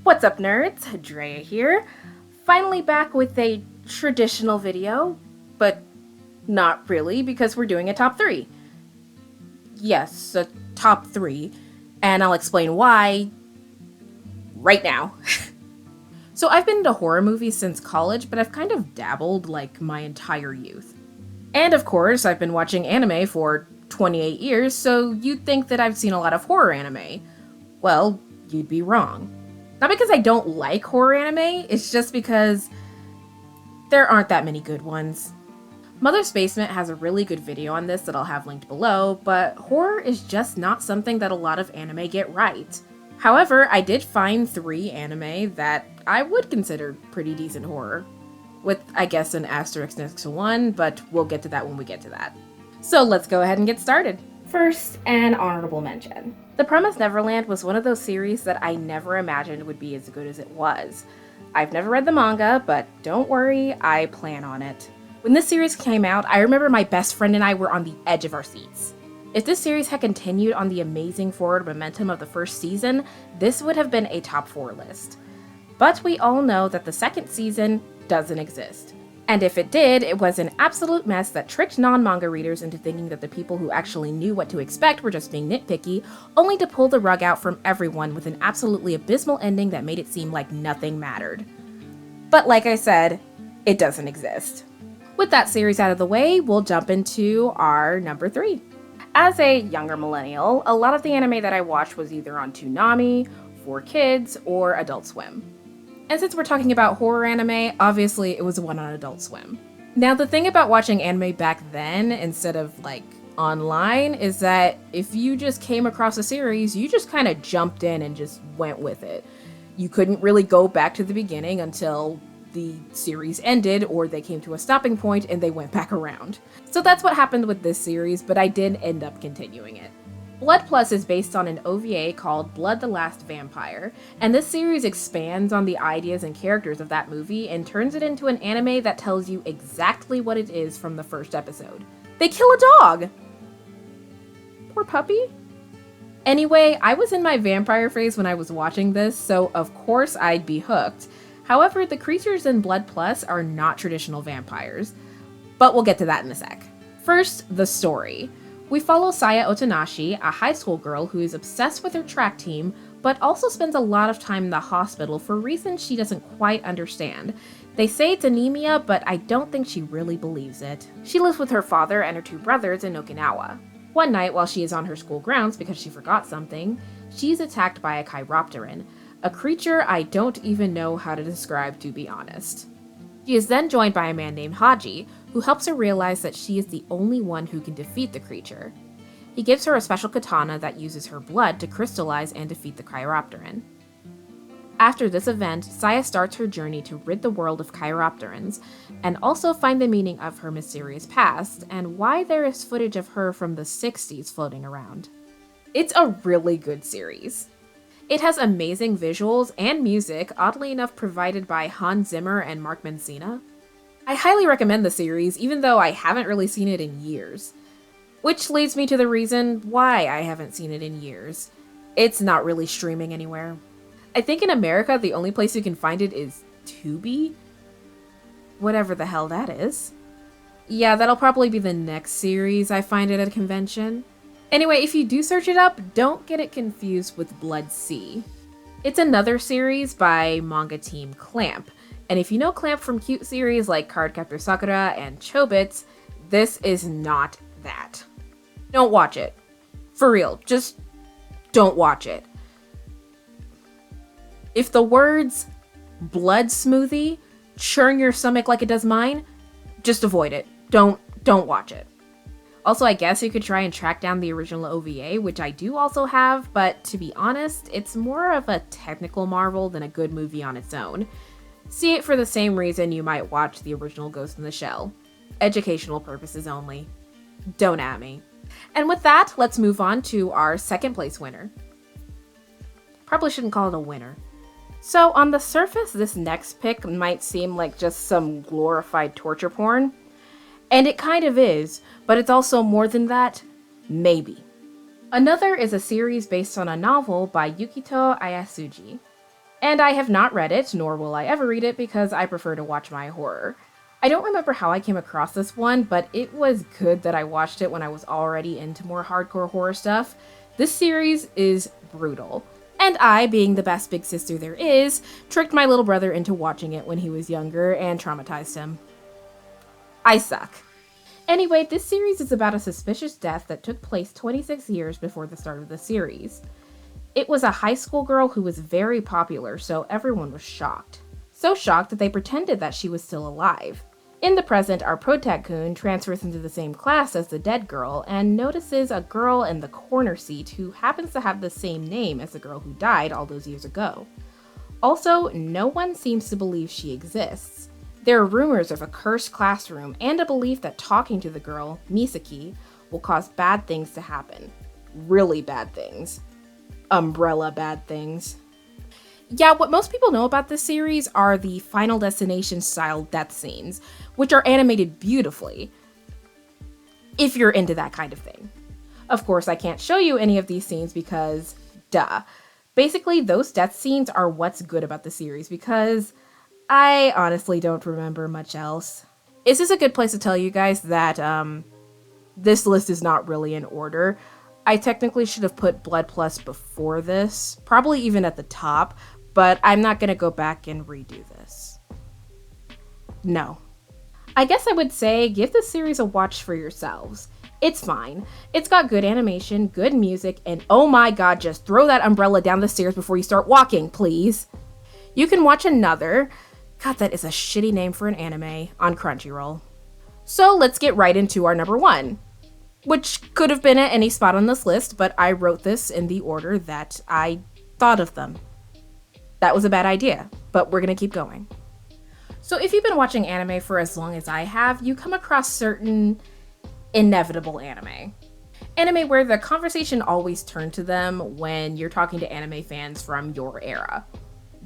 What's up, nerds? Drea here. Finally back with a traditional video, but not really because we're doing a top 3. Yes, a top 3, and I'll explain why right now. So I've been into horror movies since college, but I've kind of dabbled like my entire youth. And of course, I've been watching anime for 28 years, so you'd think that I've seen a lot of horror anime. Well, you'd be wrong. Not because I don't like horror anime, it's just because there aren't that many good ones. Mother's Basement has a really good video on this that I'll have linked below, but horror is just not something that a lot of anime get right. However, I did find 3 anime that I would consider pretty decent horror. With, I guess, an asterisk next to one, but we'll get to that when we get to that. So let's go ahead and get started. First, an honorable mention. The Promised Neverland was one of those series that I never imagined would be as good as it was. I've never read the manga, but don't worry, I plan on it. When this series came out, I remember my best friend and I were on the edge of our seats. If this series had continued on the amazing forward momentum of the first season, this would have been a top 4 list. But we all know that the second season doesn't exist. And if it did, it was an absolute mess that tricked non-manga readers into thinking that the people who actually knew what to expect were just being nitpicky, only to pull the rug out from everyone with an absolutely abysmal ending that made it seem like nothing mattered. But like I said, it doesn't exist. With that series out of the way, we'll jump into our number 3. As a younger millennial, a lot of the anime that I watched was either on Toonami, 4Kids, or Adult Swim. And since we're talking about horror anime, obviously it was one on Adult Swim. Now, the thing about watching anime back then, instead of online, is that if you just came across a series, you just kind of jumped in and just went with it. You couldn't really go back to the beginning until the series ended, or they came to a stopping point and they went back around. So that's what happened with this series, but I did end up continuing it. Blood Plus is based on an OVA called Blood the Last Vampire, and this series expands on the ideas and characters of that movie and turns it into an anime that tells you exactly what it is from the first episode. They kill a dog! Poor puppy. Anyway, I was in my vampire phase when I was watching this, so of course I'd be hooked. However, the creatures in Blood Plus are not traditional vampires, but we'll get to that in a sec. First, the story. We follow Saya Otonashi, a high school girl who is obsessed with her track team, but also spends a lot of time in the hospital for reasons she doesn't quite understand. They say it's anemia, but I don't think she really believes it. She lives with her father and her 2 brothers in Okinawa. One night, while she is on her school grounds because she forgot something, she's attacked by a chiropteran, a creature I don't even know how to describe, to be honest. She is then joined by a man named Haji, who helps her realize that she is the only one who can defeat the creature. He gives her a special katana that uses her blood to crystallize and defeat the chiropteran. After this event, Saya starts her journey to rid the world of chiropterans, and also find the meaning of her mysterious past, and why there is footage of her from the 60s floating around. It's a really good series. It has amazing visuals and music, oddly enough provided by Hans Zimmer and Mark Mencina. I highly recommend the series, even though I haven't really seen it in years. Which leads me to the reason why I haven't seen it in years. It's not really streaming anywhere. I think in America, the only place you can find it is Tubi? Whatever the hell that is. Yeah, that'll probably be the next series I find it at a convention. Anyway, if you do search it up, don't get it confused with Blood Sea. It's another series by manga team Clamp, and if you know Clamp from cute series like Cardcaptor Sakura and Chobits, this is not that. Don't watch it. For real, just don't watch it. If the words blood smoothie churn your stomach like it does mine, just avoid it. Don't watch it. Also, I guess you could try and track down the original OVA, which I do also have, but to be honest, it's more of a technical marvel than a good movie on its own. See it for the same reason you might watch the original Ghost in the Shell. Educational purposes only. Don't at me. And with that, let's move on to our second place winner. Probably shouldn't call it a winner. So on the surface, this next pick might seem like just some glorified torture porn. And it kind of is, but it's also more than that. Maybe. Another is a series based on a novel by Yukito Ayasuji. And I have not read it, nor will I ever read it because I prefer to watch my horror. I don't remember how I came across this one, but it was good that I watched it when I was already into more hardcore horror stuff. This series is brutal. And I, being the best big sister there is, tricked my little brother into watching it when he was younger and traumatized him. I suck. Anyway, this series is about a suspicious death that took place 26 years before the start of the series. It was a high school girl who was very popular, so everyone was shocked. So shocked that they pretended that she was still alive. In the present, our protagoon transfers into the same class as the dead girl and notices a girl in the corner seat who happens to have the same name as the girl who died all those years ago. Also, no one seems to believe she exists. There are rumors of a cursed classroom and a belief that talking to the girl, Misaki, will cause bad things to happen. Really bad things. Umbrella bad things. Yeah, what most people know about this series are the Final Destination style death scenes, which are animated beautifully, if you're into that kind of thing. Of course, I can't show you any of these scenes because, duh. Basically, those death scenes are what's good about the series because I honestly don't remember much else. Is this a good place to tell you guys that this list is not really in order? I technically should have put Blood Plus before this, probably even at the top, but I'm not gonna go back and redo this. No. I guess I would say give this series a watch for yourselves. It's fine. It's got good animation, good music, and oh my god, just throw that umbrella down the stairs before you start walking, please. You can watch another, god, that is a shitty name for an anime, on Crunchyroll. So let's get right into our number one, which could have been at any spot on this list, but I wrote this in the order that I thought of them. That was a bad idea, but we're gonna keep going. So if you've been watching anime for as long as I have, you come across certain inevitable anime. Anime where the conversation always turned to them when you're talking to anime fans from your era.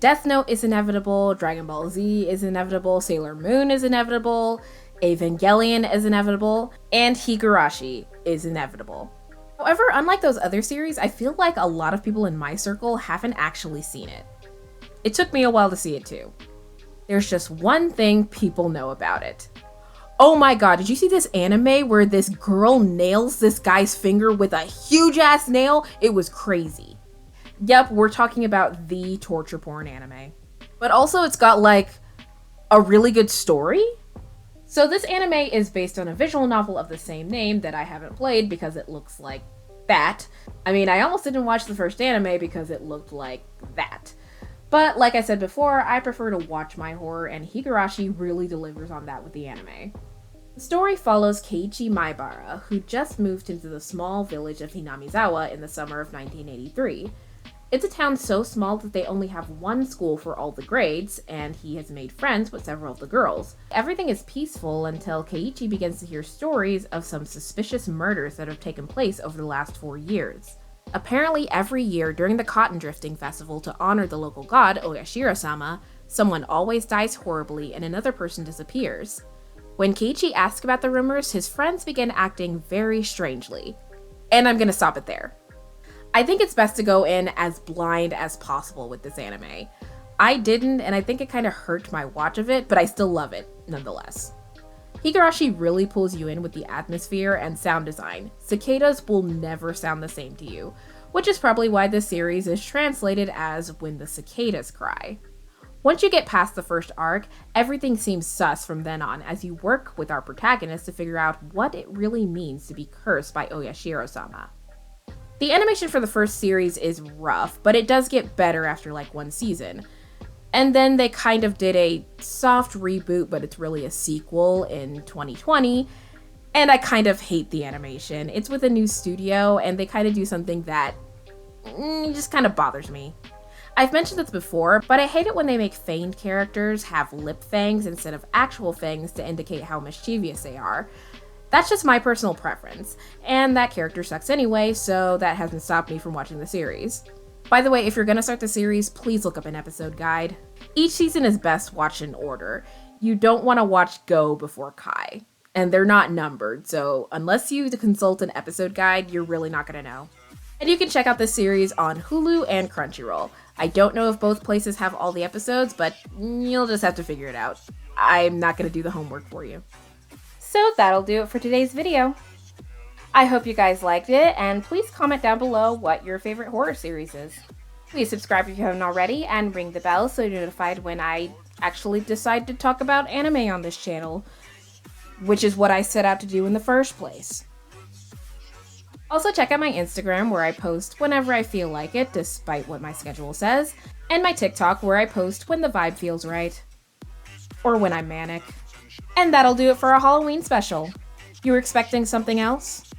Death Note is inevitable, Dragon Ball Z is inevitable, Sailor Moon is inevitable, Evangelion is inevitable, and Higurashi is inevitable. However, unlike those other series, I feel like a lot of people in my circle haven't actually seen it. It took me a while to see it too. There's just one thing people know about it. Oh my god, did you see this anime where this girl nails this guy's finger with a huge ass nail? It was crazy. Yep, we're talking about the torture porn anime. But also it's got like a really good story. So this anime is based on a visual novel of the same name that I haven't played because it looks like that. I mean, I almost didn't watch the first anime because it looked like that. But like I said before, I prefer to watch my horror, and Higurashi really delivers on that with the anime. The story follows Keiichi Maibara, who just moved into the small village of Hinamizawa in the summer of 1983. It's a town so small that they only have one school for all the grades, and he has made friends with several of the girls. Everything is peaceful until Keiichi begins to hear stories of some suspicious murders that have taken place over the last 4 years. Apparently, every year during the cotton drifting festival to honor the local god, Oyashiro-sama, someone always dies horribly and another person disappears. When Keiichi asks about the rumors, his friends begin acting very strangely. And I'm gonna stop it there. I think it's best to go in as blind as possible with this anime. I didn't, and I think it kind of hurt my watch of it, but I still love it nonetheless. Higurashi really pulls you in with the atmosphere and sound design. Cicadas will never sound the same to you, which is probably why this series is translated as When the Cicadas Cry. Once you get past the first arc, everything seems sus from then on as you work with our protagonist to figure out what it really means to be cursed by Oyashiro-sama. The animation for the first series is rough, but it does get better after like one season. And then they kind of did a soft reboot, but it's really a sequel in 2020. And I kind of hate the animation. It's with a new studio, and they kind of do something that just kind of bothers me. I've mentioned this before, but I hate it when they make feigned characters have lip fangs instead of actual fangs to indicate how mischievous they are. That's just my personal preference, and that character sucks anyway, so that hasn't stopped me from watching the series. By the way, if you're gonna start the series, please look up an episode guide. Each season is best watched in order. You don't want to watch Go before Kai, and they're not numbered, so unless you consult an episode guide, you're really not gonna know. And you can check out this series on Hulu and Crunchyroll. I don't know if both places have all the episodes, but you'll just have to figure it out. I'm not going to do the homework for you. So that'll do it for today's video. I hope you guys liked it, and please comment down below what your favorite horror series is. Please subscribe if you haven't already, and ring the bell so you're notified when I actually decide to talk about anime on this channel, which is what I set out to do in the first place. Also check out my Instagram where I post whenever I feel like it, despite what my schedule says, and my TikTok where I post when the vibe feels right. Or when I'm manic. And that'll do it for our Halloween special. You were expecting something else?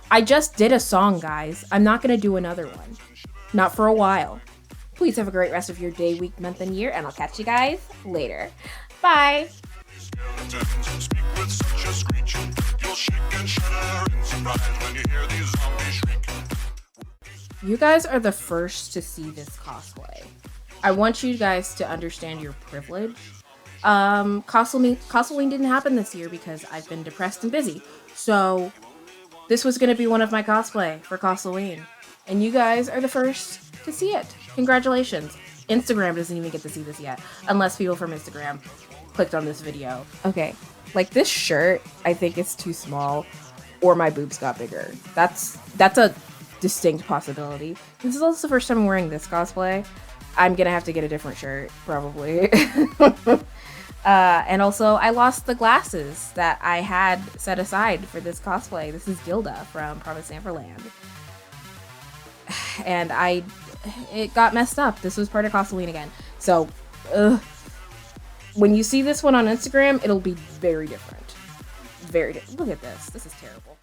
I just did a song, guys. I'm not gonna do another one. Not for a while. Please have a great rest of your day, week, month, and year, and I'll catch you guys later. Bye! You guys are the first to see this cosplay. I want you guys to understand your privilege. Cosplay didn't happen this year because I've been depressed and busy. So this was gonna be one of my cosplay for Cosplay, and you guys are the first to see it. Congratulations. Instagram doesn't even get to see this yet, unless people from Instagram clicked on this video. Okay, like this shirt, I think it's too small, or my boobs got bigger. That's a distinct possibility. This is also the first time I'm wearing this cosplay. I'm gonna have to get a different shirt, probably. And also, I lost the glasses that I had set aside for this cosplay. This is Gilda from Promised Neverland. And it got messed up. This was part of Cosplay again. So, when you see this one on Instagram, it'll be very different. Very different. Look at this. This is terrible.